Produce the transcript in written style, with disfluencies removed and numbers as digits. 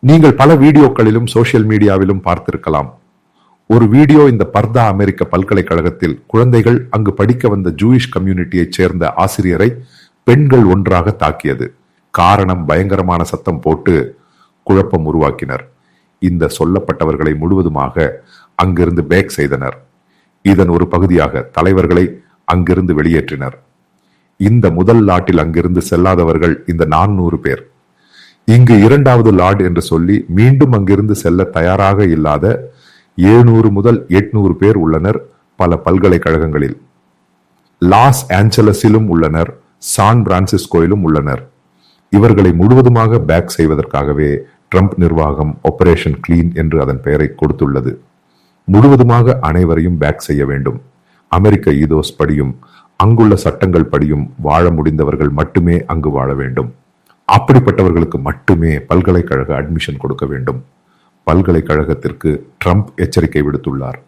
நீங்கள் பல வீடியோக்களிலும் சோசியல் மீடியாவிலும் பார்த்திருக்கலாம். ஒரு வீடியோ இந்த பர்தா அமெரிக்க பல்கலைக்கழகத்தில் குழந்தைகள் அங்கு படிக்க வந்த ஜூயிஷ் கம்யூனிட்டியைச் சேர்ந்த ஆசிரியரை பெண்கள் ஒன்றாக தாக்கியது. காரணம், பயங்கரமான சத்தம் போட்டு குழப்பம் உருவாக்கினர். இந்த சொல்லப்பட்டவர்களை முழுவதுமாக அங்கிருந்து பேக் செய்தனர். இதன் ஒரு பகுதியாக தலைவர்களை அங்கிருந்து வெளியேற்றினர். இந்த முதல் லாட்டில் அங்கிருந்து செல்லாதவர்கள் இந்த 400 பேர். இங்கு இரண்டாவது லார்ட் என்று சொல்லி மீண்டும் அங்கிருந்து செல்ல தயாராக இல்லாத 700 முதல் 800 பேர் உள்ளனர். பல பல்கலைக்கழகங்களில் லாஸ் ஏஞ்சலஸிலும் உள்ளனர், சான் பிரான்சிஸ்கோயிலும் உள்ளனர். இவர்களை முழுவதுமாக பேக் செய்வதற்காகவே ட்ரம்ப் நிர்வாகம் ஆபரேஷன் கிளீன் என்று அதன் பெயரை கொடுத்துள்ளது. முழுவதுமாக அனைவரையும் பேக் செய்ய வேண்டும். அமெரிக்க ஈதோஸ் படியும் அங்குள்ள சட்டங்கள் படியும் வாழ முடிந்தவர்கள் மட்டுமே அங்கு வாழ வேண்டும். அப்படிப்பட்டவர்களுக்கு மட்டுமே பல்கலைக்கழக அட்மிஷன் கொடுக்க வேண்டும். பல்கலைக்கழகத்திற்கு ட்ரம்ப் எச்சரிக்கை விடுத்துள்ளார்.